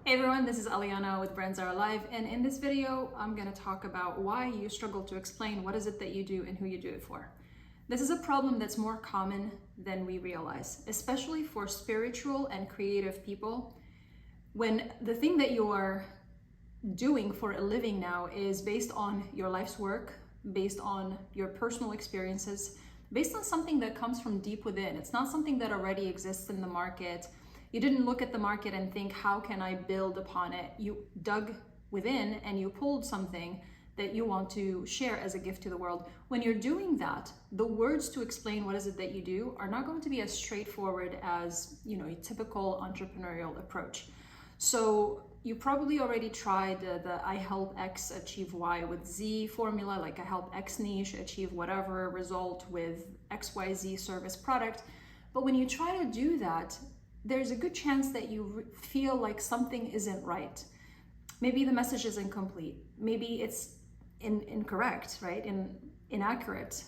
Hey everyone, this is Aliana with Brands Are Alive, and in this video, I'm going to talk about why you struggle to explain what is it that you do and who you do it for. This is a problem that's more common than we realize, especially for spiritual and creative people. When the thing that you are doing for a living now is based on your life's work, based on your personal experiences, based on something that comes from deep within. It's not something that already exists in the market. You didn't look at the market and think, how can I build upon it? You dug within and you pulled something that you want to share as a gift to the world. When you're doing that, the words to explain what is it that you do are not going to be as straightforward as, a typical entrepreneurial approach. So you probably already tried the I help X achieve Y with Z formula, like I help X niche achieve whatever result with XYZ service product. But when you try to do that, there's a good chance that you feel like something isn't right. Maybe the message is incomplete. Maybe it's incorrect, right? Inaccurate.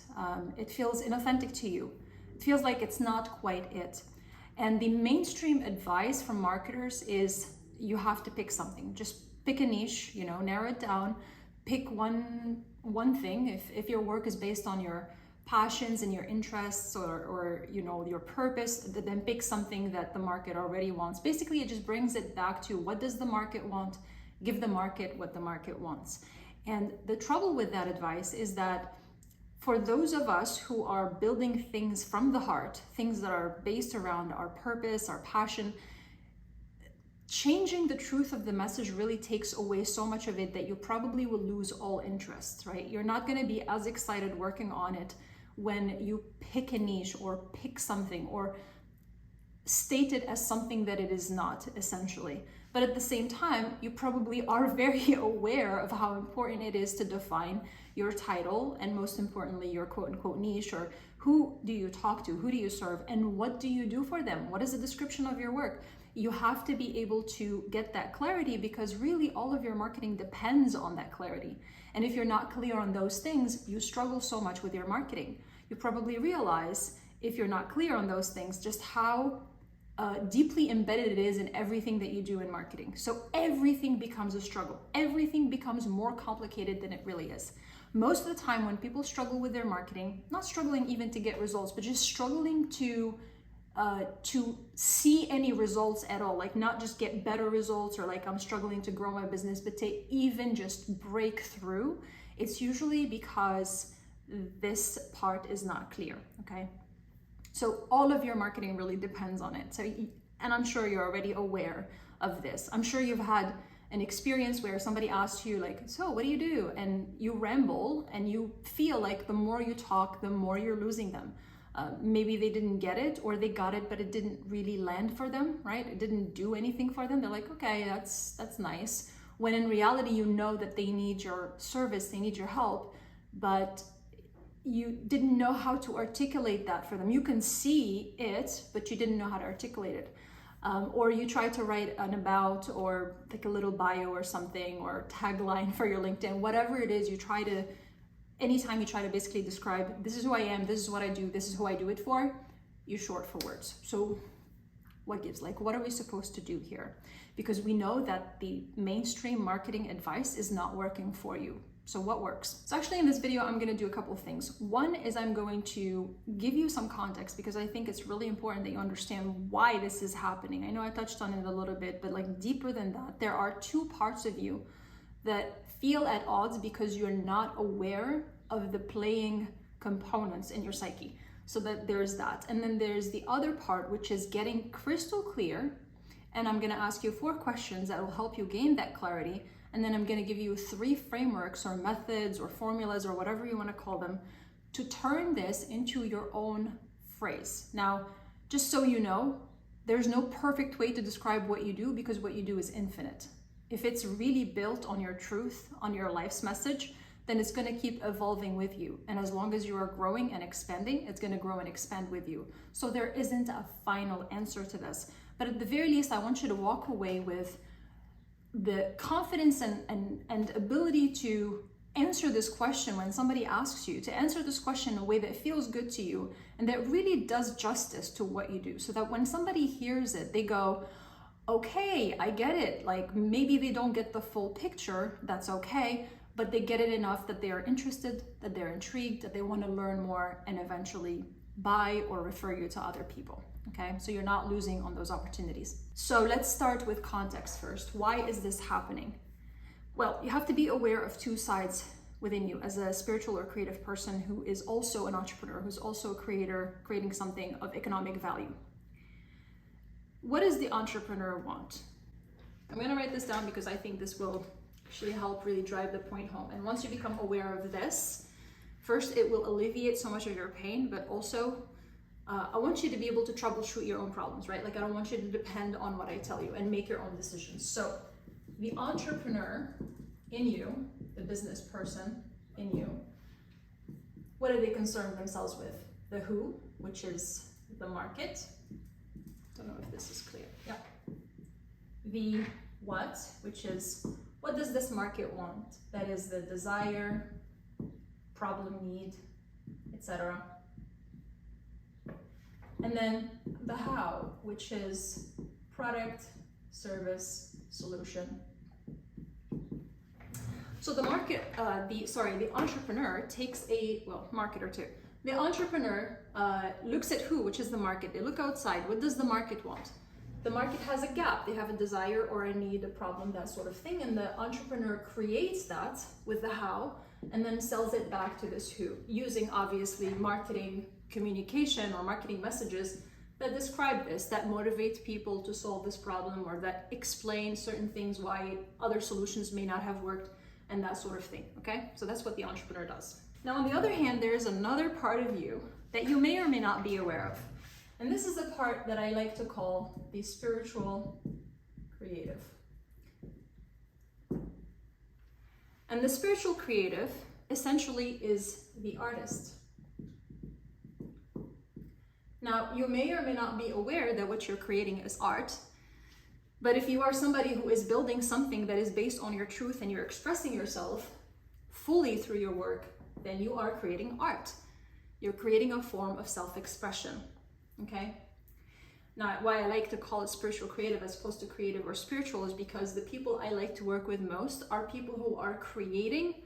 It feels inauthentic to you. It feels like it's not quite it. And the mainstream advice from marketers is you have to pick something. Just pick a niche, narrow it down. Pick one thing. If your work is based on your passions and your interests or your purpose, then pick something that the market already wants. Basically, it just brings it back to what does the market want? Give the market what the market wants. And the trouble with that advice is that for those of us who are building things from the heart, things that are based around our purpose, our passion, changing the truth of the message really takes away so much of it that you probably will lose all interest, right? You're not going to be as excited working on it when you pick a niche or pick something or state it as something that it is not, essentially. But at the same time, you probably are very aware of how important it is to define your title and, most importantly, your quote-unquote niche, or who do you talk to, who do you serve, and what do you do for them? What is the description of your work? You have to be able to get that clarity, because really all of your marketing depends on that clarity. And if you're not clear on those things, you struggle so much with your marketing. You probably realize, if you're not clear on those things, just how deeply embedded it is in everything that you do in marketing. So everything becomes a struggle. Everything becomes more complicated than it really is. Most of the time when people struggle with their marketing, not struggling even to get results, but just struggling to see any results at all, like not just get better results, or like I'm struggling to grow my business, but to even just break through, it's usually because this part is not clear, okay? So all of your marketing really depends on it. And I'm sure you're already aware of this. I'm sure you've had an experience where somebody asked you, like, so what do you do? And you ramble and you feel like the more you talk, the more you're losing them. Maybe they didn't get it, or they got it, but it didn't really land for them, right? It didn't do anything for them. They're like, okay, that's nice. When in reality, you know that they need your service, they need your help, but you didn't know how to articulate that for them. You can see it, but you didn't know how to articulate it. Or you try to write an about, or like a little bio or something, or tagline for your LinkedIn, whatever it is, anytime you try to basically describe, this is who I am, this is what I do, this is who I do it for, you short for words. So what gives? Like, what are we supposed to do here? Because we know that the mainstream marketing advice is not working for you. So what works? So actually in this video, I'm going to do a couple of things. One is I'm going to give you some context, because I think it's really important that you understand why this is happening. I know I touched on it a little bit, but like deeper than that, there are two parts of you that feel at odds because you're not aware of the playing components in your psyche. So that there's that. And then there's the other part, which is getting crystal clear. And I'm going to ask you 4 questions that will help you gain that clarity. And then I'm going to give you 3 frameworks or methods or formulas or whatever you want to call them to turn this into your own phrase. Now, just so you know, there's no perfect way to describe what you do, because what you do is infinite. If it's really built on your truth, on your life's message, then it's going to keep evolving with you. And as long as you are growing and expanding, it's going to grow and expand with you. So there isn't a final answer to this. But at the very least, I want you to walk away with the confidence and ability to answer this question when somebody asks you, to answer this question in a way that feels good to you and that really does justice to what you do, so that when somebody hears it, they go, okay, I get it. Like maybe they don't get the full picture, that's okay, but they get it enough that they are interested, that they're intrigued, that they want to learn more and eventually buy or refer you to other people. Okay, so you're not losing on those opportunities. So let's start with context first. Why is this happening? Well, you have to be aware of two sides within you as a spiritual or creative person who is also an entrepreneur, who's also a creator, creating something of economic value. What does the entrepreneur want? I'm going to write this down because I think this will actually help really drive the point home. And once you become aware of this, first, it will alleviate so much of your pain, but also I want you to be able to troubleshoot your own problems, right? Like I don't want you to depend on what I tell you and make your own decisions. So the entrepreneur in you, the business person in you, what do they concern themselves with? The who, which is the market. Don't know if this is clear. Yeah. The what, which is what does this market want? That is the desire, problem, need, etc. And then the how, which is product, service, solution. So the market, the entrepreneur takes marketer too. The entrepreneur looks at who, which is the market. They look outside. What does the market want? The market has a gap. They have a desire or a need, a problem, that sort of thing. And the entrepreneur creates that with the how and then sells it back to this who, using obviously marketing communication or marketing messages that describe this, that motivate people to solve this problem or that explain certain things why other solutions may not have worked and that sort of thing, okay? So that's what the entrepreneur does. Now, on the other hand, there is another part of you that you may or may not be aware of. And this is the part that I like to call the spiritual creative. And the spiritual creative essentially is the artist. Now, you may or may not be aware that what you're creating is art, but if you are somebody who is building something that is based on your truth and you're expressing yourself fully through your work, then you are creating art. You're creating a form of self-expression, okay? Now, why I like to call it spiritual creative as opposed to creative or spiritual is because the people I like to work with most are people who are creating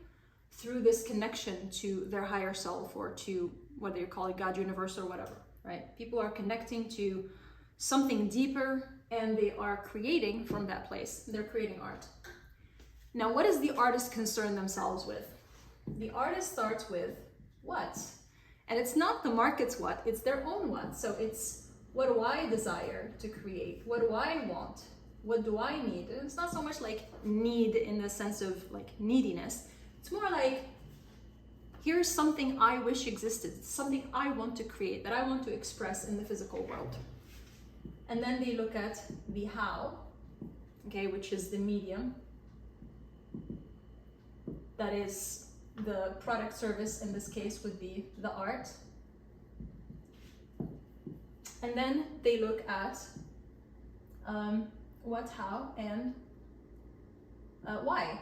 through this connection to their higher self or to whether you call it God, universe, or whatever, right? People are connecting to something deeper and they are creating from that place. They're creating art. Now, what does the artist concern themselves with? The artist starts with what? And it's not the market's what, it's their own what. So it's, what do I desire to create? What do I want? What do I need? And it's not so much like need in the sense of like neediness. It's more like, here's something I wish existed, something I want to create, that I want to express in the physical world. And then they look at the how, okay, which is the medium. That is the product, service, in this case would be the art. And then they look at what, how, and why.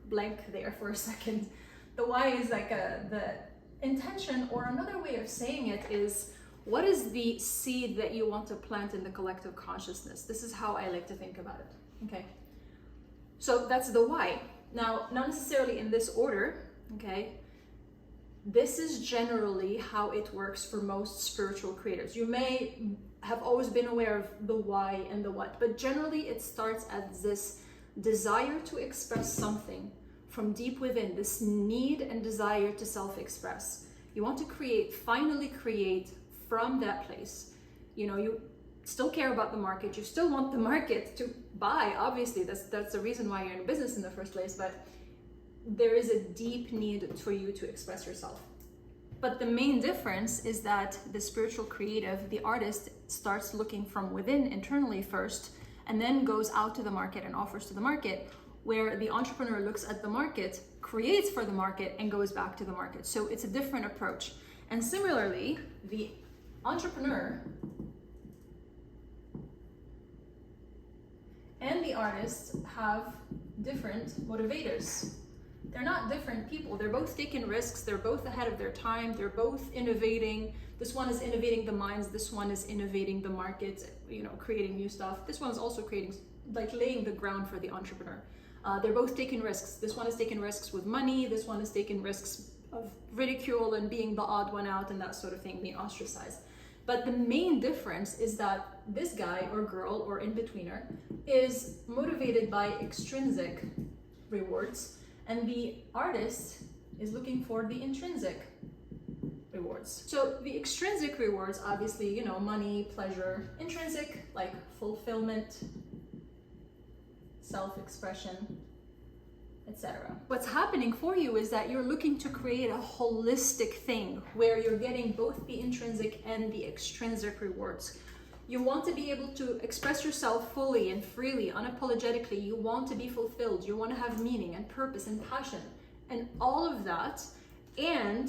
Blank there for a second. The why is like the intention, or another way of saying it is, what is the seed that you want to plant in the collective consciousness? This is how I like to think about it, okay? So that's the why. Now, not necessarily in this order, okay? This is generally how it works for most spiritual creators. You may have always been aware of the why and the what, but generally it starts as this desire to express something from deep within, this need and desire to self-express. You want to create, finally create from that place. You know, you still care about the market, you still want the market to buy, obviously, that's the reason why you're in business in the first place, but there is a deep need for you to express yourself. But the main difference is that the spiritual creative, the artist, starts looking from within internally first, and then goes out to the market and offers to the market, where the entrepreneur looks at the market, creates for the market, and goes back to the market. So it's a different approach. And similarly, the entrepreneur and the artist have different motivators. They're not different people. They're both taking risks. They're both ahead of their time. They're both innovating. This one is innovating the minds. This one is innovating the markets, creating new stuff. This one's also creating, like laying the ground for the entrepreneur. They're both taking risks. This one is taking risks with money. This one is taking risks of ridicule and being the odd one out and that sort of thing, being ostracized. But the main difference is that this guy or girl or in-betweener is motivated by extrinsic rewards, and the artist is looking for the intrinsic rewards. So the extrinsic rewards, obviously, money, pleasure. Intrinsic, like fulfillment, self-expression, etc. What's happening for you is that you're looking to create a holistic thing where you're getting both the intrinsic and the extrinsic rewards. You want to be able to express yourself fully and freely, unapologetically. You want to be fulfilled. You want to have meaning and purpose and passion and all of that. And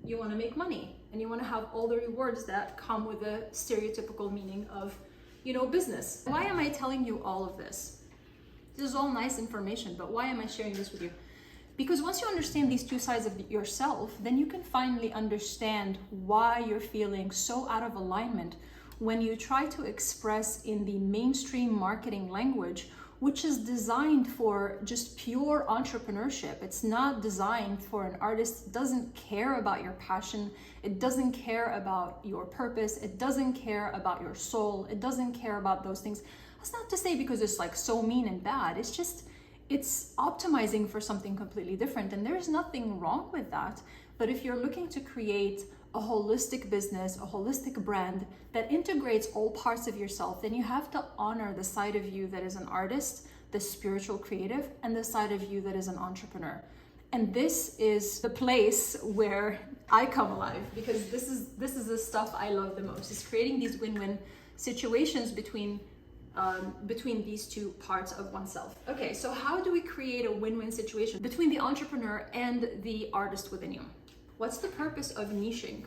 you want to make money, and you want to have all the rewards that come with the stereotypical meaning of, business. Why am I telling you all of this? This is all nice information, but why am I sharing this with you? Because once you understand these two sides of yourself, then you can finally understand why you're feeling so out of alignment when you try to express in the mainstream marketing language, which is designed for just pure entrepreneurship. It's not designed for an artist. It doesn't care about your passion. It doesn't care about your purpose. It doesn't care about your soul. It doesn't care about those things. That's not to say because it's like so mean and bad. It's optimizing for something completely different, and there's nothing wrong with that. But if you're looking to create a holistic business, a holistic brand that integrates all parts of yourself, then you have to honor the side of you that is an artist, the spiritual creative, and the side of you that is an entrepreneur. And this is the place where I come alive, because this is the stuff I love the most, is creating these win-win situations between these two parts of oneself. Okay, so how do we create a win-win situation between the entrepreneur and the artist within you? What's the purpose of niching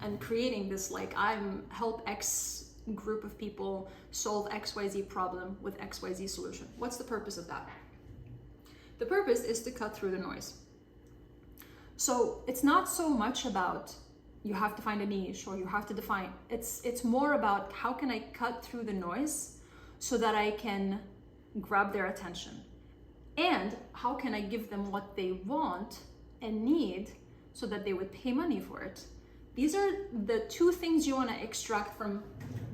and creating this, I'm help X group of people solve XYZ problem with XYZ solution? What's the purpose of that? The purpose is to cut through the noise. So it's not so much about you have to find a niche or you have to define. It's more about how can I cut through the noise so that I can grab their attention? And how can I give them what they want and need so that they would pay money for it? These are the two things you want to extract from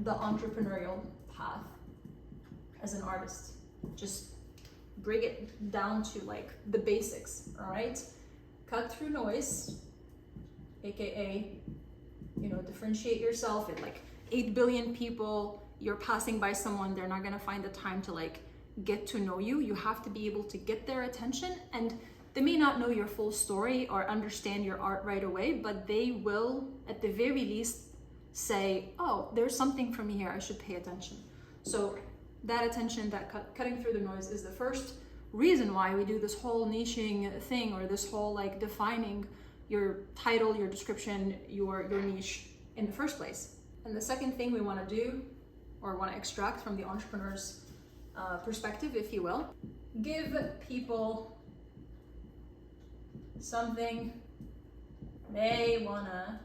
the entrepreneurial path as an artist. Just bring it down to the basics, all right? Cut through noise, aka, differentiate yourself. At 8 billion people, you're passing by someone, they're not gonna find the time to get to know you. You have to be able to get their attention, and they may not know your full story or understand your art right away, but they will at the very least say, oh, there's something from here, I should pay attention. So that attention, that cutting through the noise is the first reason why we do this whole niching thing, or this whole defining your title, your description, your niche in the first place. And the second thing we want to do, or want to extract from the entrepreneur's perspective, if you will, give people something they wanna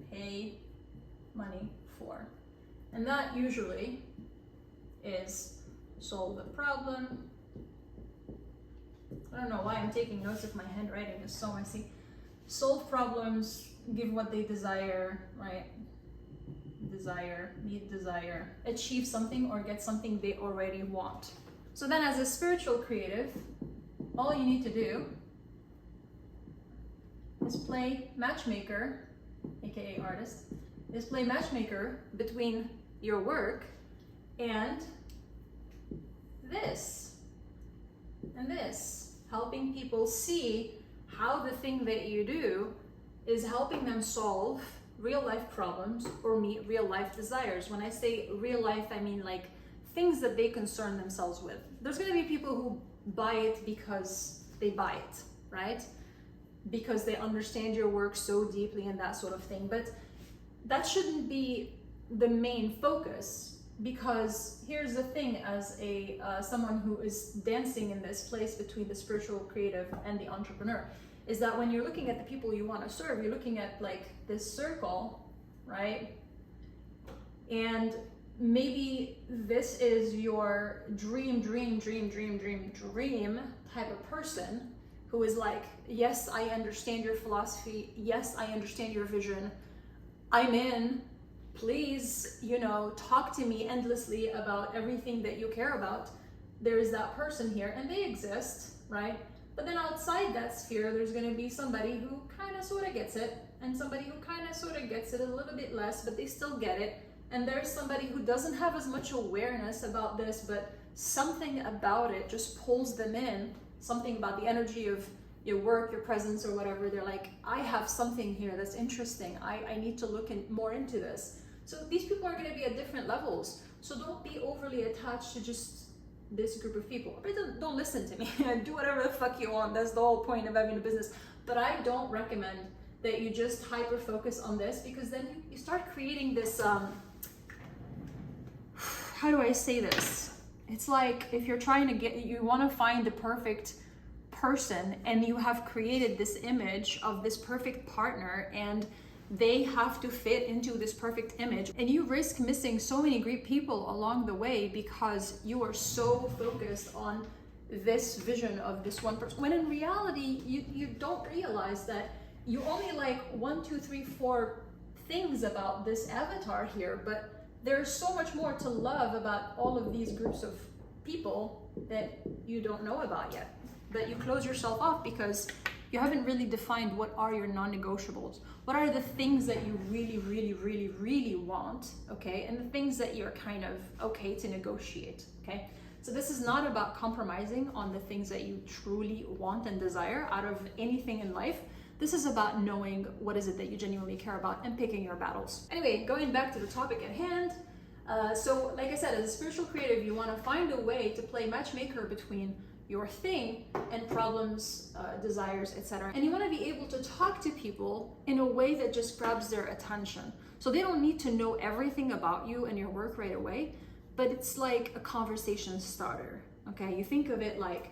pay money for. And that usually is solve a problem. I don't know why I'm taking notes if my handwriting is so messy. Solve problems, give what they desire, right? Meet desire, achieve something or get something they already want. So then as a spiritual creative, all you need to do is play matchmaker, aka artist, is play matchmaker between your work and this and this, helping people see how the thing that you do is helping them solve real life problems or meet real life desires. When I say real life, I mean things that they concern themselves with. There's going to be people who buy it because they buy it, right? Because they understand your work so deeply and that sort of thing. But that shouldn't be the main focus. because here's the thing, as a someone who is dancing in this place between the spiritual creative and the entrepreneur, is that when you're looking at the people you want to serve, you're looking at like this circle, right? And maybe this is your dream type of person who is like, yes, I understand your philosophy. Yes, I understand your vision. I'm in. Please, you know, talk to me endlessly about everything that you care about. There is that person here, and they exist, right? But then outside that sphere, there's going to be somebody who kind of sort of gets it, and somebody who kind of sort of gets it a little bit less, but they still get it. And there's somebody who doesn't have as much awareness about this, but something about it just pulls them in, something about the energy of your work, your presence, or whatever. They're like, I have something here that's interesting. I need to look more into this. So these people are going to be at different levels. So don't be overly attached to just this group of people. But don't listen to me. Do whatever the fuck you want. That's the whole point of having a business. But I don't recommend that you just hyper focus on this, because then you start creating this, how do I say this? It's like if you're trying to you want to find the perfect person, and you have created this image of this perfect partner, and they have to fit into this perfect image, and you risk missing so many great people along the way because you are so focused on this vision of this one person, when in reality you don't realize that you only like 1, 2, 3, 4 things about this avatar here, but there's so much more to love about all of these groups of people that you don't know about yet. But you close yourself off because you haven't really defined what are your non-negotiables. What are the things that you really want, okay? And the things that you're kind of okay to negotiate, okay? So this is not about compromising on the things that you truly want and desire out of anything in life. This is about knowing what is it that you genuinely care about and picking your battles. Anyway, going back to the topic at hand. So like I said, as a spiritual creative, you want to find a way to play matchmaker between your thing and problems, desires, etc. And you want to be able to talk to people in a way that just grabs their attention. So they don't need to know everything about you and your work right away, but it's like a conversation starter, okay? You think of it like,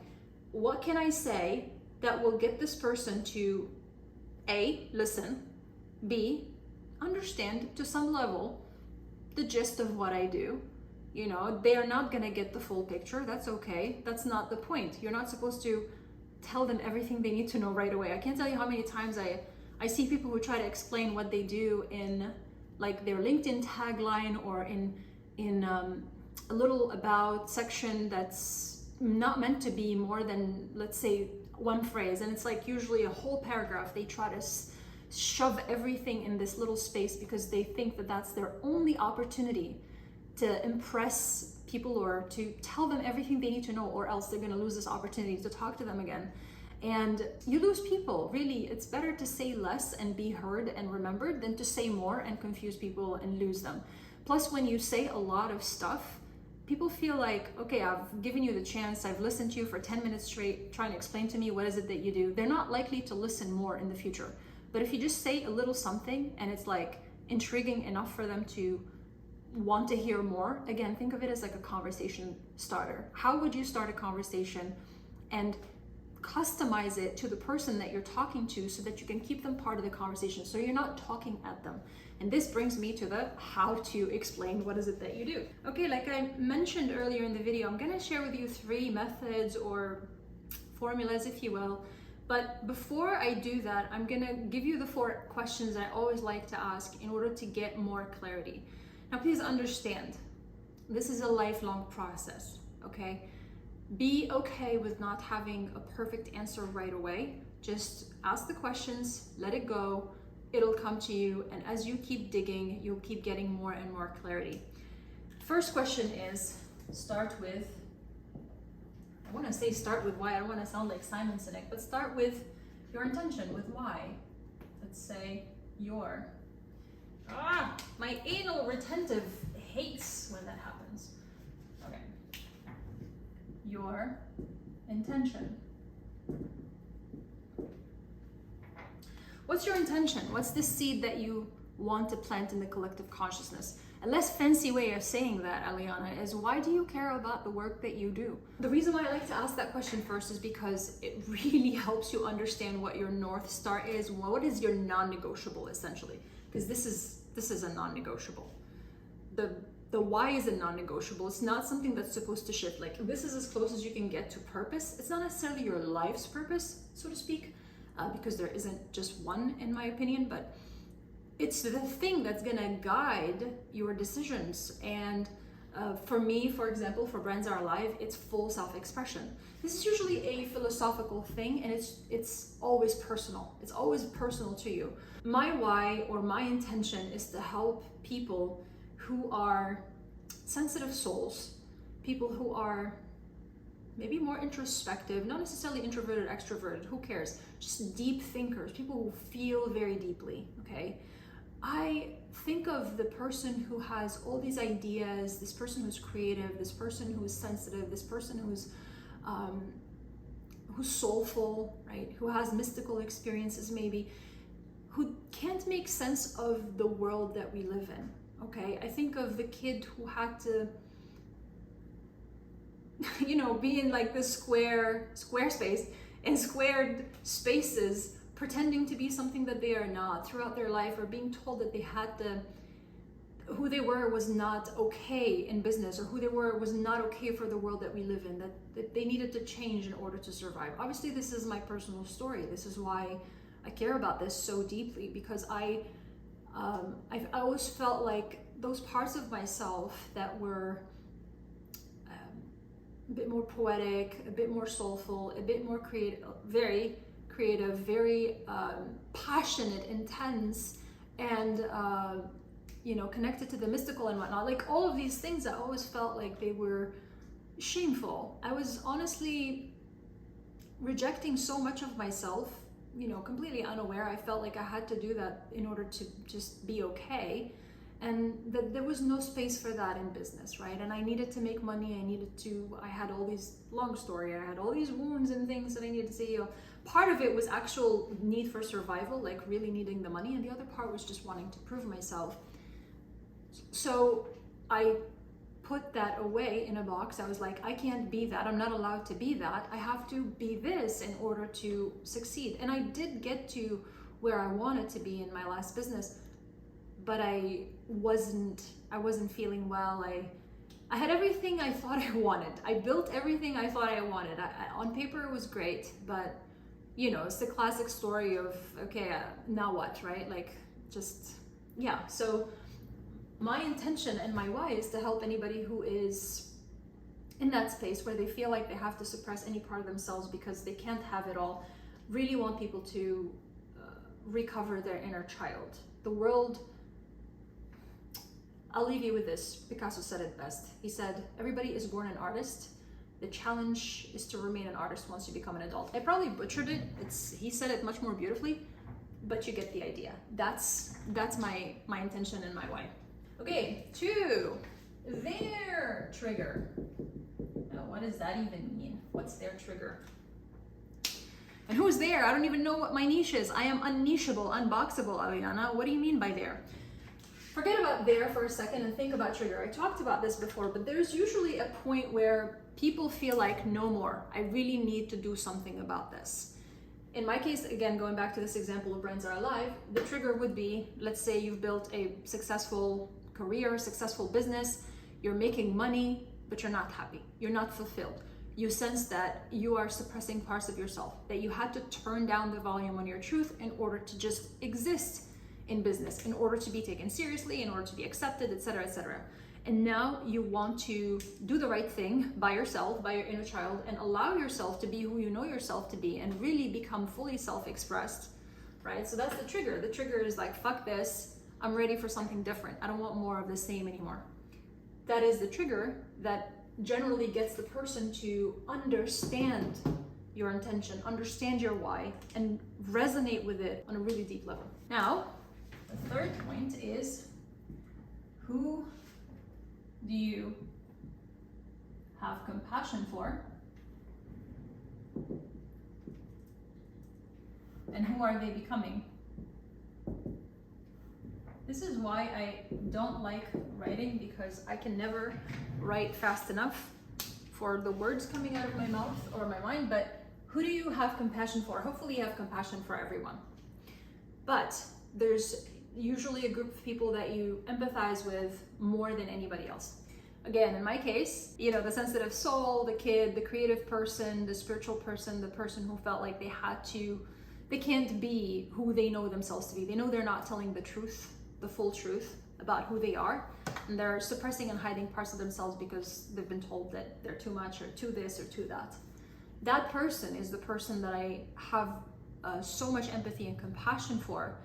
what can I say that will get this person to A, listen, B, understand to some level the gist of what I do. You know, they are not gonna get the full picture. That's okay. That's not the point. You're not supposed to tell them everything they need to know right away. I can't tell you how many times I see people who try to explain what they do in like their LinkedIn tagline or in a little about section that's not meant to be more than, let's say, one phrase. And it's like usually a whole paragraph. They try to shove everything in this little space because they think that that's their only opportunity to impress people or to tell them everything they need to know, or else they're going to lose this opportunity to talk to them again. And you lose people. Really, it's better to say less and be heard and remembered than to say more and confuse people and lose them. Plus, when you say a lot of stuff, people feel like, okay, I've given you the chance, I've listened to you for 10 minutes straight, trying to explain to me what is it that you do. They're not likely to listen more in the future. But if you just say a little something and it's like intriguing enough for them to want to hear more, again, think of it as like a conversation starter. How would you start a conversation and customize it to the person that you're talking to so that you can keep them part of the conversation, so you're not talking at them? And this brings me to the how to explain what is it that you do. Okay, like I mentioned earlier in the video, I'm gonna share with you 3 methods or formulas, if you will. But before I do that, I'm gonna give you the 4 questions I always like to ask in order to get more clarity. Now, please understand, this is a lifelong process, okay? Be okay with not having a perfect answer right away. Just ask the questions, let it go, it'll come to you, and as you keep digging, you'll keep getting more and more clarity. First question is, start with, I wanna say start with why, I don't wanna sound like Simon Sinek, but start with your intention, with why. Let's say your, my anal retentive hates when that happens. Okay. Your intention. What's your intention? What's the seed that you want to plant in the collective consciousness? A less fancy way of saying that, Aliana, is why do you care about the work that you do? The reason why I like to ask that question first is because it really helps you understand what your North Star is. What is your non-negotiable, essentially? Because this is a non-negotiable. The why is a non-negotiable. It's not something that's supposed to shift. Like, this is as close as you can get to purpose. It's not necessarily your life's purpose, so to speak, because there isn't just one, in my opinion, but it's the thing that's gonna guide your decisions. And for me, for example, for Brands Are Alive, it's full self-expression. This is usually a philosophical thing, and it's always personal. It's always personal to you. My why or my intention is to help people who are sensitive souls, people who are maybe more introspective, not necessarily introverted, extroverted, who cares? Just deep thinkers, people who feel very deeply, okay? I think of the person who has all these ideas, this person who's creative, this person who is sensitive, this person who's soulful, right? Who has mystical experiences maybe, who can't make sense of the world that we live in, okay? I think of the kid who had to, you know, be in like this square space, in squared spaces, pretending to be something that they are not throughout their life, or being told that they had to, who they were was not okay in business, or who they were was not okay for the world that we live in, that they needed to change in order to survive. Obviously, this is my personal story. This is why I care about this so deeply, because I've always felt like those parts of myself that were a bit more poetic, a bit more soulful, a bit more creative, very passionate, intense, and you know, connected to the mystical and whatnot. Like all of these things, I always felt like they were shameful. I was honestly rejecting so much of myself, you know, completely unaware. I felt like I had to do that in order to just be okay, and that there was no space for that in business, right? And I needed to make money. I had all these, long story, I had all these wounds and things that I needed to heal. Part of it was actual need for survival, like really needing the money, and the other part was just wanting to prove myself. So I put that away in a box. I was like, I can't be that. I'm not allowed to be that. I have to be this in order to succeed. And I did get to where I wanted to be in my last business, but I wasn't feeling well. I had everything I thought I wanted. I built everything I thought I wanted. On paper, it was great, but you know, it's the classic story of, okay, now what, right? Like, just, yeah. So my intention and my why is to help anybody who is in that space where they feel like they have to suppress any part of themselves because they can't have it all. Really want people to recover their inner child. The world, I'll leave you with this. Picasso said it best. He said, everybody is born an artist. The challenge is to remain an artist once you become an adult. I probably butchered it. He said it much more beautifully, but you get the idea. That's my intention and my why. Okay, 2, their trigger. Now, what does that even mean? What's their trigger? And who's there? I don't even know what my niche is. I am un-nicheable, unboxable, Aliana. What do you mean by there? Forget about there for a second and think about trigger. I talked about this before, but there's usually a point where people feel like, no more. I really need to do something about this. In my case, again, going back to this example of Brands Are Alive, the trigger would be, let's say you've built a successful career, successful business, you're making money, but you're not happy. You're not fulfilled. You sense that you are suppressing parts of yourself, that you had to turn down the volume on your truth in order to just exist in business, in order to be taken seriously, in order to be accepted, etc., etc. And now you want to do the right thing by yourself, by your inner child, and allow yourself to be who you know yourself to be and really become fully self-expressed, right? So that's the trigger. The trigger is like, fuck this, I'm ready for something different. I don't want more of the same anymore. That is the trigger that generally gets the person to understand your intention, understand your why, and resonate with it on a really deep level. Now, the third point is, who do you have compassion for? And who are they becoming? This is why I don't like writing, because I can never write fast enough for the words coming out of my mouth or my mind. But who do you have compassion for? Hopefully you have compassion for everyone. But there's usually a group of people that you empathize with more than anybody else. Again, in my case, you know, the sensitive soul, the kid, the creative person, the spiritual person, the person who felt like they can't be who they know themselves to be. They know they're not telling the truth, the full truth about who they are. And they're suppressing and hiding parts of themselves because they've been told that they're too much or too this or too that. That person is the person that I have so much empathy and compassion for.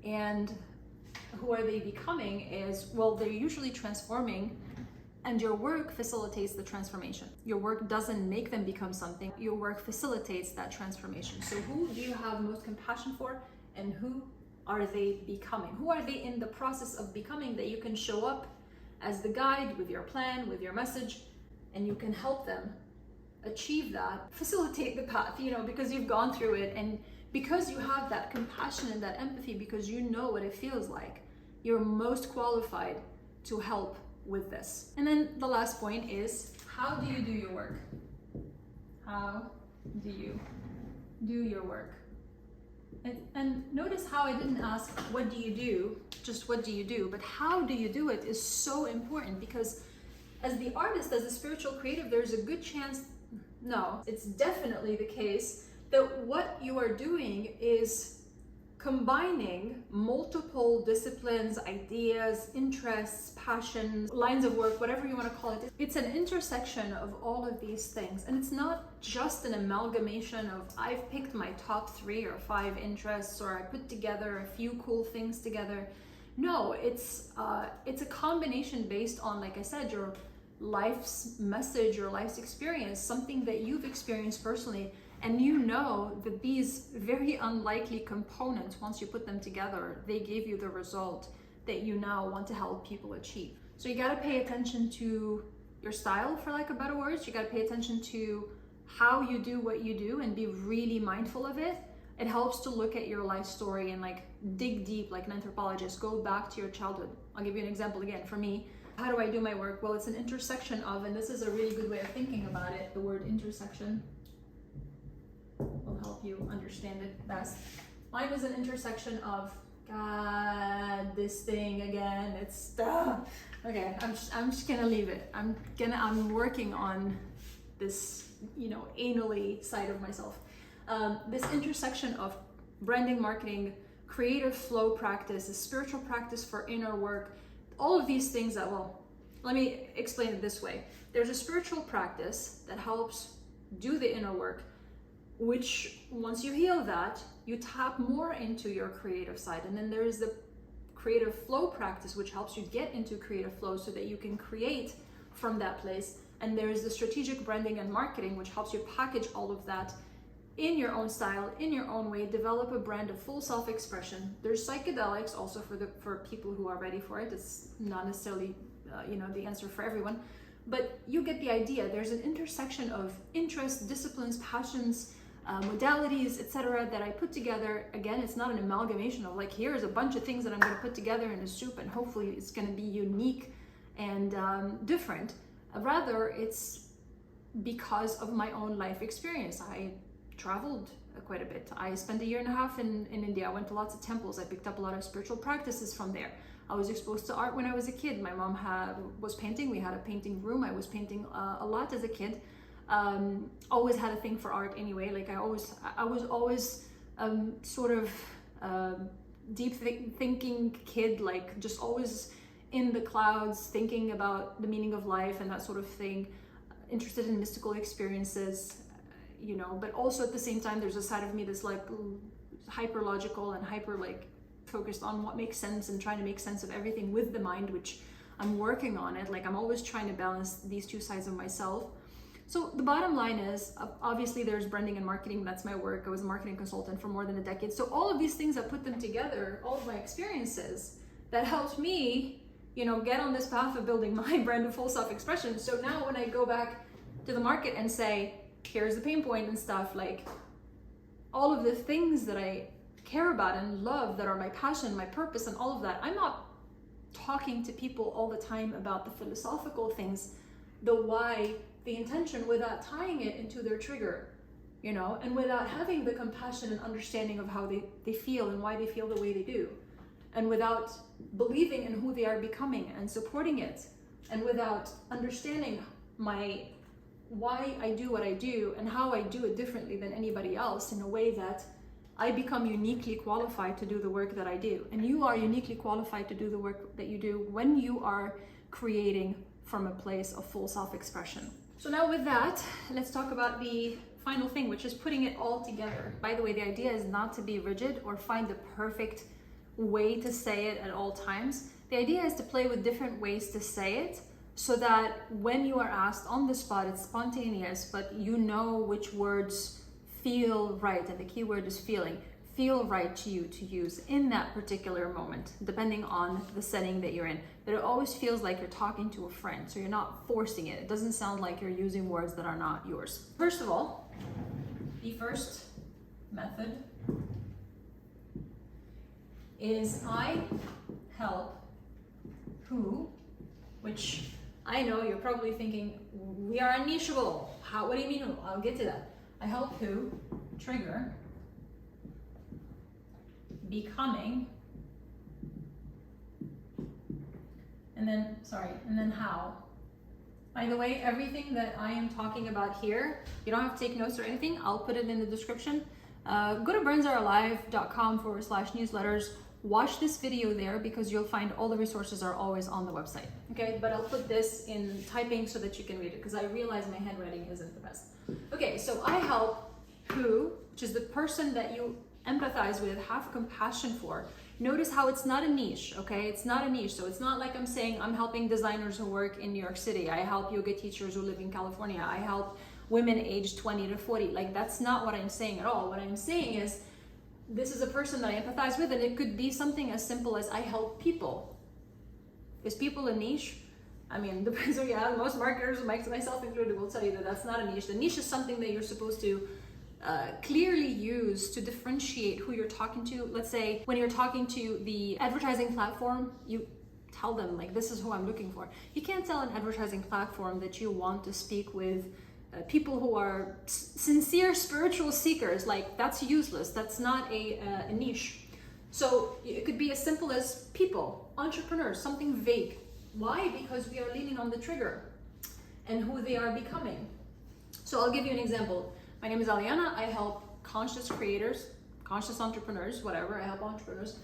And who are they becoming is, well, they're usually transforming, and your work facilitates the transformation. Your work doesn't make them become something. Your work facilitates that transformation. So who do you have most compassion for, and who are they becoming? Who are they in the process of becoming that you can show up as the guide with your plan, with your message, and you can help them achieve that, facilitate the path, you know, because you've gone through it, and because you have that compassion and that empathy, because you know what it feels like, you're most qualified to help with this. And then the last point is, how do you do your work? How do you do your work? And notice how I didn't ask, what do you do? Just what do you do? But how do you do it is so important, because as the artist, as the spiritual creative, there's a good chance, no, it's definitely the case that what you are doing is combining multiple disciplines, ideas, interests, passions, lines of work, whatever you want to call it. It's an intersection of all of these things. And it's not just an amalgamation of, I've picked my top 3 or 5 interests, or I put together a few cool things together. No, it's a combination based on, like I said, your life's message, your life's experience, something that you've experienced personally. And you know that these very unlikely components, once you put them together, they give you the result that you now want to help people achieve. So you gotta pay attention to your style, for lack of better words. You gotta pay attention to how you do what you do and be really mindful of it. It helps to look at your life story and like dig deep like an anthropologist, go back to your childhood. I'll give you an example again. For me, how do I do my work? Well, it's an intersection of, and this is a really good way of thinking about it, the word intersection will help you understand it best. Mine was an intersection of, God, this thing again, it's okay, I'm just gonna leave it. I'm working on this, you know, anally side of myself. This intersection of branding, marketing, creative flow practice, a spiritual practice for inner work, all of these things that, well, let me explain it this way. There's a spiritual practice that helps do the inner work, which once you heal that, you tap more into your creative side. And then there is the creative flow practice, which helps you get into creative flow so that you can create from that place. And there is the strategic branding and marketing, which helps you package all of that in your own style, in your own way, develop a brand of full self-expression. There's psychedelics also for people who are ready for it. It's not necessarily the answer for everyone, but you get the idea. There's an intersection of interests, disciplines, passions, modalities, etc. that I put together. Again, it's not an amalgamation of like, here's a bunch of things that I'm going to put together in a soup and hopefully it's going to be unique and different. Rather, it's because of my own life experience. I traveled quite a bit. I spent 1.5 years in India. I went to lots of temples. I picked up a lot of spiritual practices from there. I was exposed to art when I was a kid. My mom was painting. We had a painting room. I was painting a lot as a kid. Always had a thing for art anyway. Like I was always sort of deep thinking kid, like just always in the clouds, thinking about the meaning of life and that sort of thing. Interested in mystical experiences, but also at the same time, there's a side of me that's like hyper logical and hyper like focused on what makes sense and trying to make sense of everything with the mind, which I'm working on it. Like I'm always trying to balance these two sides of myself. So the bottom line is, obviously there's branding and marketing. That's my work. I was a marketing consultant for more than a decade. So all of these things, I put them together, all of my experiences that helped me, get on this path of building my brand of full self-expression. So now when I go back to the market and say, here's the pain point and stuff, like all of the things that I care about and love, that are my passion, my purpose, and all of that. I'm not talking to people all the time about the philosophical things, the why, the intention, without tying it into their trigger, you know, and without having the compassion and understanding of how they feel and why they feel the way they do, and without believing in who they are becoming and supporting it, and without understanding why I do what I do and how I do it differently than anybody else, in a way that I become uniquely qualified to do the work that I do. And you are uniquely qualified to do the work that you do when you are creating from a place of full self-expression. So now with that, let's talk about the final thing, which is putting it all together. By the way, the idea is not to be rigid or find the perfect way to say it at all times. The idea is to play with different ways to say it, so that when you are asked on the spot, it's spontaneous, but you know which words feel right, and the key word is feeling, feel right to you to use in that particular moment, depending on the setting that you're in. But it always feels like you're talking to a friend, so you're not forcing it. It doesn't sound like you're using words that are not yours. First of all, the first method is I help who, which I know you're probably thinking, we are un-nicheable. What do you mean? I'll get to that. I help who, trigger, becoming, and then how. By the way, everything that I am talking about here, you don't have to take notes or anything. I'll put it in the description. Go to brandsarealive.com/newsletters. Watch this video there, because you'll find all the resources are always on the website. Okay, but I'll put this in typing so that you can read it, because I realize my handwriting isn't the best. Okay, so I help who, which is the person that you empathize with, have compassion for. Notice how it's not a niche, okay? It's not a niche. So it's not like I'm saying I'm helping designers who work in New York City. I help yoga teachers who live in California. I help women aged 20 to 40. Like, that's not what I'm saying at all. What I'm saying is, this is a person that I empathize with, and it could be something as simple as I help people. Is people a niche? I mean, depends on, yeah, most marketers, myself included, will tell you that that's not a niche. The niche is something that you're supposed to clearly use to differentiate who you're talking to. Let's say when you're talking to the advertising platform, you tell them, like, this is who I'm looking for. You can't tell an advertising platform that you want to speak with people who are sincere spiritual seekers. Like, that's useless. That's not a niche. So it could be as simple as people, entrepreneurs, something vague. Why? Because we are leaning on the trigger and who they are becoming. So I'll give you an example. My name is Aliana. I help conscious creators, conscious entrepreneurs, whatever. I help entrepreneurs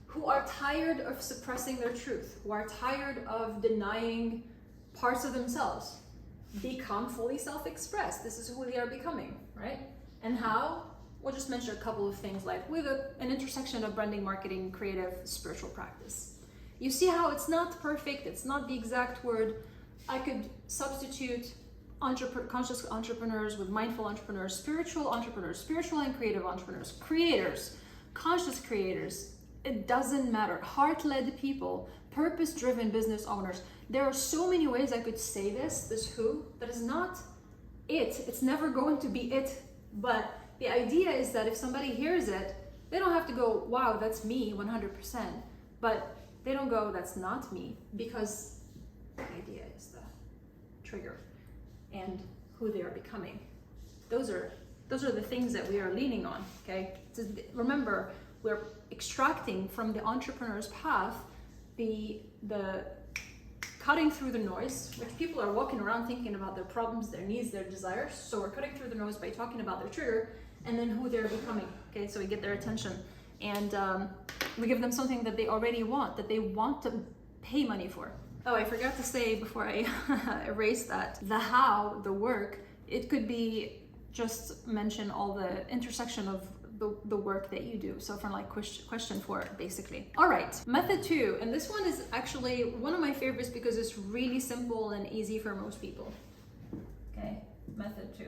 who are tired of suppressing their truth, who are tired of denying parts of themselves. Become fully self-expressed. This is who they are becoming, right? And how? We'll just mention a couple of things, like with an intersection of branding, marketing, creative, spiritual practice. You see how it's not perfect, it's not the exact word. I could substitute conscious entrepreneurs with mindful entrepreneurs, spiritual and creative entrepreneurs, creators, conscious creators. It doesn't matter. Heart-led people, purpose-driven business owners. There are so many ways I could say this who, that is not it. It's never going to be it. But the idea is that if somebody hears it, they don't have to go, wow, that's me 100%. But they don't go, that's not me, because the idea is the trigger and who they are becoming. Those are the things that we are leaning on, okay? So remember, we're extracting from the entrepreneur's path the cutting through the noise, which people are walking around thinking about their problems, their needs, their desires. So we're cutting through the noise by talking about their trigger and then who they're becoming, okay? So we get their attention, and we give them something that they already want, that they want to pay money for. Oh, I forgot to say before I erase that, the how, the work, it could be just mention all the intersection of the work that you do. So from like question 4, basically. All right, method 2, and this one is actually one of my favorites because it's really simple and easy for most people. Okay, method 2.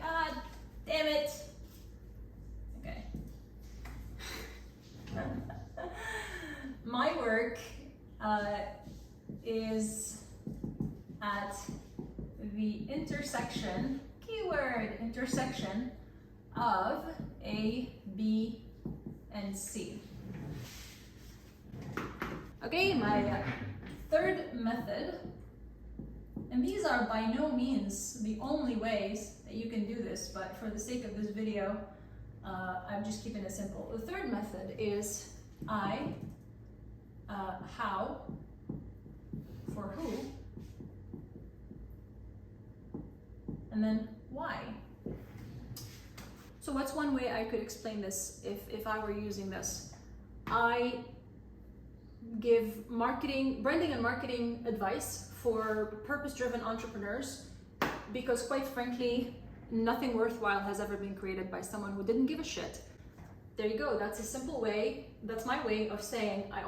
God damn it. Okay. My work is at the intersection, keyword intersection, of A, B, and C. Okay, my third method, and these are by no means the only ways that you can do this, but for the sake of this video, I'm just keeping it simple. The third method is I, how, for who, and then why. So what's one way I could explain this if I were using this? I give branding and marketing advice for purpose-driven entrepreneurs because quite frankly, nothing worthwhile has ever been created by someone who didn't give a shit. There you go, that's a simple way, that's my way of saying I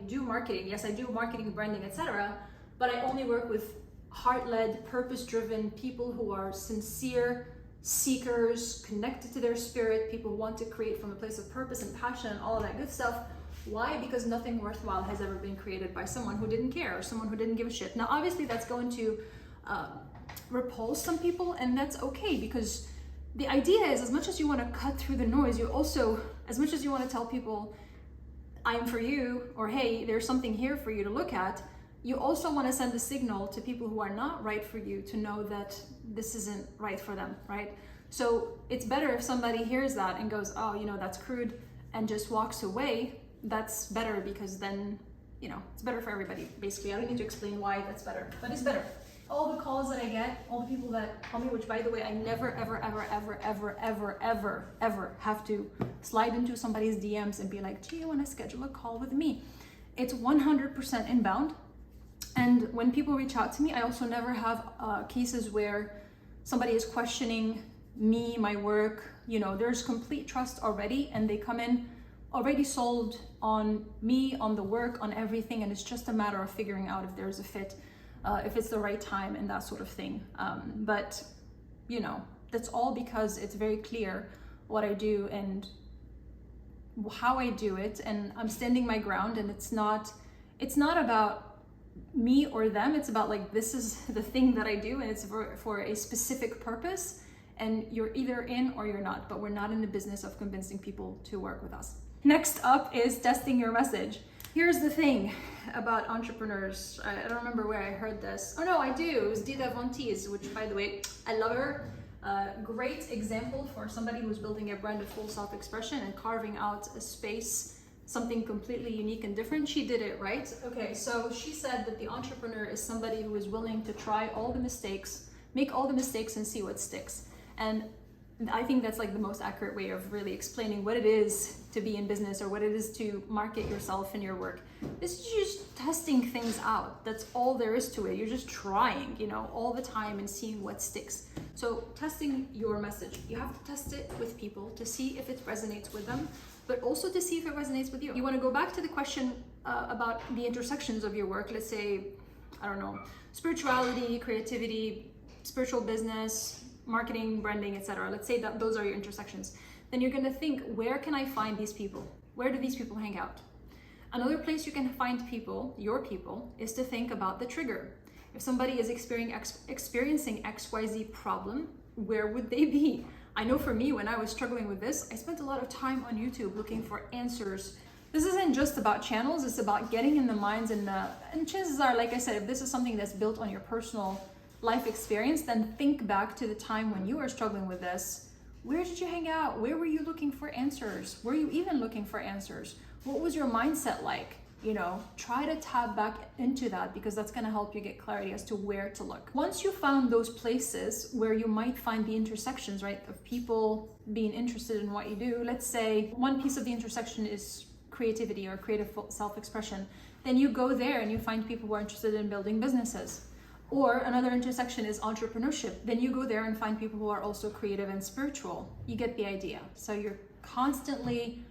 do marketing, yes I do marketing, branding, etc. But I only work with heart-led, purpose-driven people who are sincere seekers, connected to their spirit, people who want to create from a place of purpose and passion and all of that good stuff. Why? Because nothing worthwhile has ever been created by someone who didn't care or someone who didn't give a shit. Now, obviously, that's going to repulse some people, and that's okay because the idea is as much as you want to cut through the noise, you also, as much as you want to tell people, I'm for you, or hey, there's something here for you to look at, you also want to send a signal to people who are not right for you to know that this isn't right for them, right? So it's better if somebody hears that and goes, oh, that's crude, and just walks away. That's better because then, it's better for everybody, basically. I don't need to explain why that's better, but it's better. All the calls that I get, all the people that call me, which by the way, I never, ever, ever, ever, ever, ever, ever, ever have to slide into somebody's DMs and be like, do you want to schedule a call with me? It's 100% inbound. And when people reach out to me, I also never have cases where somebody is questioning me, my work. There's complete trust already, and they come in already sold on me, on the work, on everything, and it's just a matter of figuring out if there's a fit, if it's the right time and that sort of thing. But that's all because it's very clear what I do and how I do it, and I'm standing my ground, and it's not about me or them. It's about like, this is the thing that I do, and it's for a specific purpose, and you're either in or you're not, but we're not in the business of convincing people to work with us. Next up is testing your message. Here's the thing about entrepreneurs. I don't remember where I heard this. Oh no, I do. It was Dita Von Teese, which by the way, I love her. Great example for somebody who's building a brand of full self-expression and carving out a space, something completely unique and different. She did it right. Okay, so she said that the entrepreneur is somebody who is willing to try all the mistakes, make all the mistakes and see what sticks. And I think that's like the most accurate way of really explaining what it is to be in business or what it is to market yourself and your work. It's just testing things out. That's all there is to it. You're just trying, all the time and seeing what sticks. So testing your message. You have to test it with people to see if it resonates with them, but also to see if it resonates with you. You want to go back to the question about the intersections of your work. Let's say, I don't know, spirituality, creativity, spiritual business, marketing, branding, etc. Let's say that those are your intersections. Then you're going to think, where can I find these people? Where do these people hang out? Another place you can find people, your people, is to think about the trigger. If somebody is experiencing XYZ problem, where would they be? I know for me, when I was struggling with this, I spent a lot of time on YouTube looking for answers. This isn't just about channels, it's about getting in the minds and chances are, like I said, if this is something that's built on your personal life experience, then think back to the time when you were struggling with this. Where did you hang out? Where were you looking for answers? Were you even looking for answers? What was your mindset like? Try to tap back into that because that's going to help you get clarity as to where to look. Once you found those places where you might find the intersections, right, of people being interested in what you do, let's say one piece of the intersection is creativity or creative self-expression, then you go there and you find people who are interested in building businesses. Or another intersection is entrepreneurship. Then you go there and find people who are also creative and spiritual. You get the idea. So you're constantly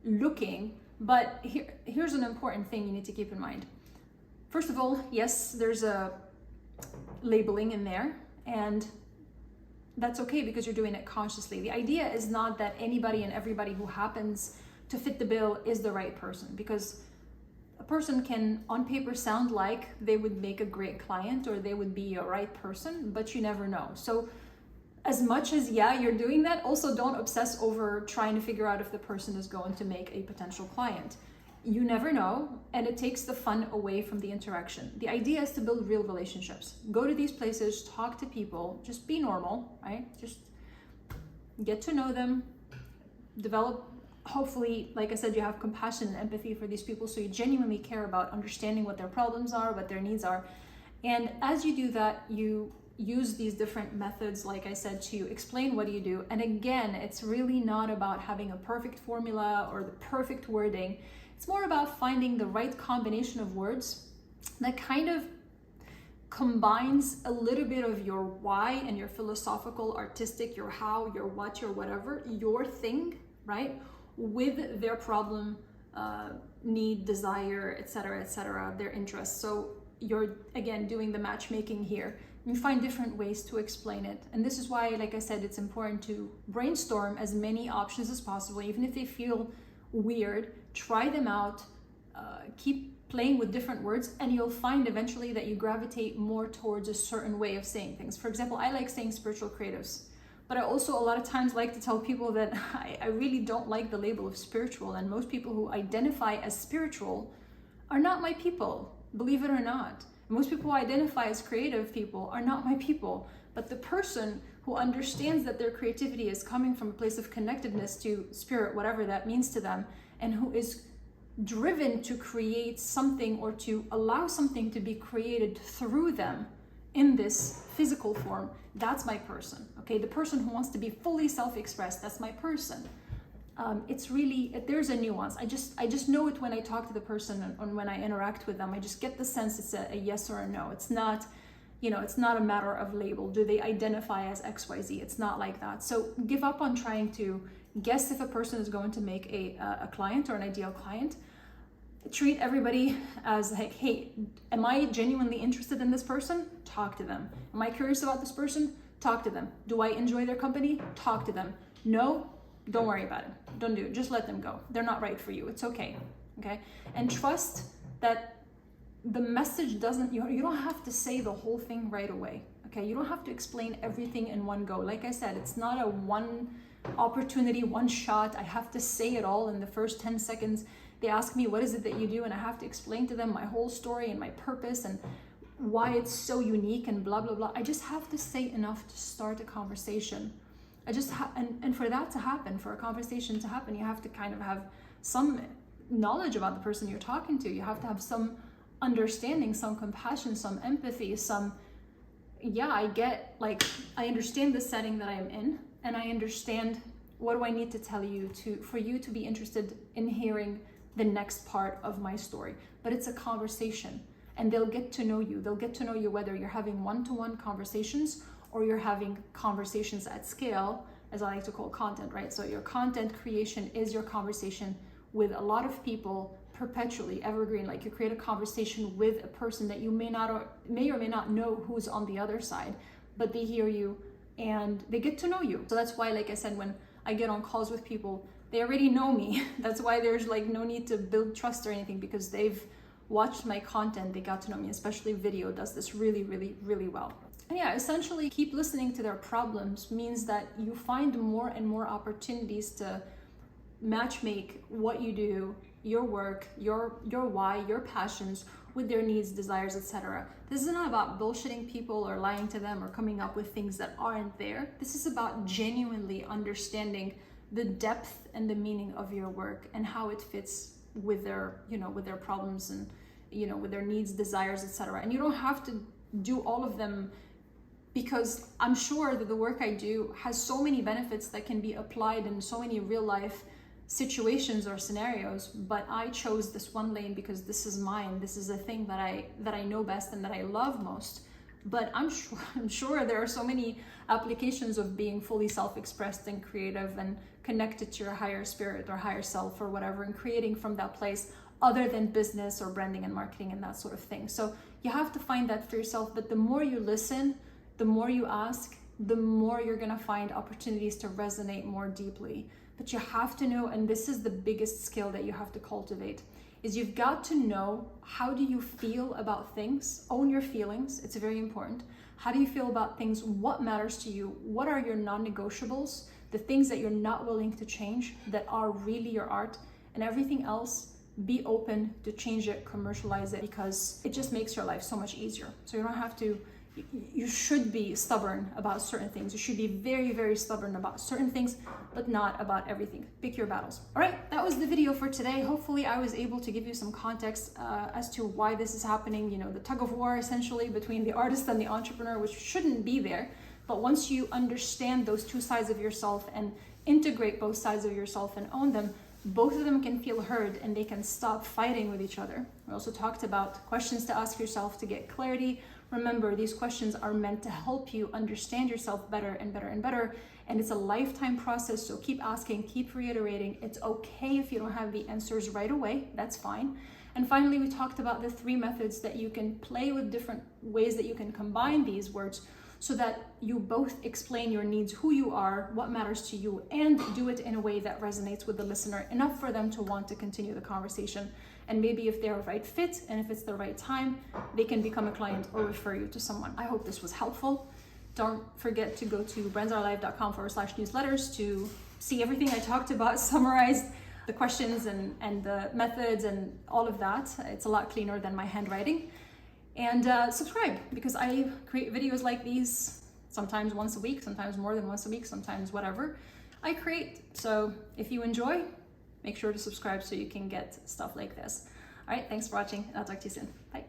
looking, but here's an important thing you need to keep in mind. First of all, yes, there's a labeling in there, and that's okay because you're doing it consciously. The idea is not that anybody and everybody who happens to fit the bill is the right person, because a person can on paper sound like they would make a great client or they would be a right person, but you never know. So as much as, yeah, you're doing that, also don't obsess over trying to figure out if the person is going to make a potential client. You never know, and it takes the fun away from the interaction. The idea is to build real relationships. Go to these places, talk to people, just be normal, right? Just get to know them, develop, hopefully, like I said, you have compassion and empathy for these people, so you genuinely care about understanding what their problems are, what their needs are. And as you do that, you use these different methods, like I said, to explain what you do. And again, it's really not about having a perfect formula or the perfect wording. It's more about finding the right combination of words that kind of combines a little bit of your why and your philosophical, artistic, your how, your what, your whatever, your thing, right, with their problem, need, desire, etc., their interests. So you're, again, doing the matchmaking here. You find different ways to explain it. And this is why, like I said, it's important to brainstorm as many options as possible, even if they feel weird. Try them out, keep playing with different words, and you'll find eventually that you gravitate more towards a certain way of saying things. For example, I like saying spiritual creatives, but I also a lot of times like to tell people that I really don't like the label of spiritual, and most people who identify as spiritual are not my people, believe it or not. Most people who identify as creative people are not my people, but the person who understands that their creativity is coming from a place of connectedness to spirit, whatever that means to them, and who is driven to create something or to allow something to be created through them in this physical form, that's my person. Okay, the person who wants to be fully self-expressed, that's my person. It's really, there's a nuance. I just know it when I talk to the person and when I interact with them. I just get the sense it's a yes or a no. It's not, it's not a matter of label. Do they identify as XYZ? It's not like that. So give up on trying to guess if a person is going to make a client or an ideal client. Treat everybody as like, hey, am I genuinely interested in this person? Talk to them. Am I curious about this person? Talk to them. Do I enjoy their company? Talk to them. No? Don't worry about it. Don't do it. Just let them go. They're not right for you. It's okay. Okay? And trust that the message doesn't, you don't have to say the whole thing right away. Okay? You don't have to explain everything in one go. Like I said, it's not a one opportunity, one shot. I have to say it all in the first 10 seconds. They ask me, what is it that you do? And I have to explain to them my whole story and my purpose and why it's so unique and blah, blah, blah. I just have to say enough to start a conversation. And for that to happen, for a conversation to happen, you have to kind of have some knowledge about the person you're talking to. You have to have some understanding, some compassion, some empathy, I understand the setting that I'm in, and I understand what do I need to tell you for you to be interested in hearing the next part of my story. But it's a conversation, and they'll get to know you. They'll get to know you whether you're having one-to-one conversations or you're having conversations at scale, as I like to call content, right? So your content creation is your conversation with a lot of people, perpetually, evergreen. Like you create a conversation with a person that you may or may not know who's on the other side, but they hear you and they get to know you. So that's why, like I said, when I get on calls with people, they already know me. That's why there's like no need to build trust or anything, because they've watched my content, they got to know me. Especially video does this really, really, really well. And yeah, essentially keep listening to their problems means that you find more and more opportunities to matchmake what you do, your work, your why, your passions with their needs, desires, etc. This is not about bullshitting people or lying to them or coming up with things that aren't there. This is about genuinely understanding the depth and the meaning of your work and how it fits with their, with their problems and, with their needs, desires, etc. And you don't have to do all of them, because I'm sure that the work I do has so many benefits that can be applied in so many real life situations or scenarios, but I chose this one lane because this is mine. This is a thing that I know best and that I love most. But I'm sure there are so many applications of being fully self-expressed and creative and connected to your higher spirit or higher self or whatever, and creating from that place other than business or branding and marketing and that sort of thing. So you have to find that for yourself. But the more you listen, the more you ask, the more you're gonna find opportunities to resonate more deeply. But you have to know, and this is the biggest skill that you have to cultivate, is you've got to know, how do you feel about things? Own your feelings, it's very important. How do you feel about things? What matters to you? What are your non-negotiables? The things that you're not willing to change that are really your art, and everything else, be open to change it, commercialize it, because it just makes your life so much easier. So you don't have to, you should be stubborn about certain things. You should be very, very stubborn about certain things, but not about everything. Pick your battles. All right, that was the video for today. Hopefully I was able to give you some context as to why this is happening, you know, the tug of war essentially between the artist and the entrepreneur, which shouldn't be there. But once you understand those two sides of yourself and integrate both sides of yourself and own them, both of them can feel heard and they can stop fighting with each other. We also talked about questions to ask yourself to get clarity. Remember, these questions are meant to help you understand yourself better and better and better. And it's a lifetime process, so keep asking, keep reiterating. It's okay if you don't have the answers right away, that's fine. And finally, we talked about the 3 methods that you can play with, different ways that you can combine these words so that you both explain your needs, who you are, what matters to you, and do it in a way that resonates with the listener, enough for them to want to continue the conversation. And maybe if they're a right fit and if it's the right time, they can become a client or refer you to someone. I hope this was helpful. Don't forget to go to brandsarealive.com/newsletters to see everything I talked about, summarized, the questions and the methods and all of that. It's a lot cleaner than my handwriting. And subscribe, because I create videos like these sometimes once a week, sometimes more than once a week, sometimes whatever I create. So if you enjoy, make sure to subscribe so you can get stuff like this. All right, thanks for watching, and I'll talk to you soon. Bye.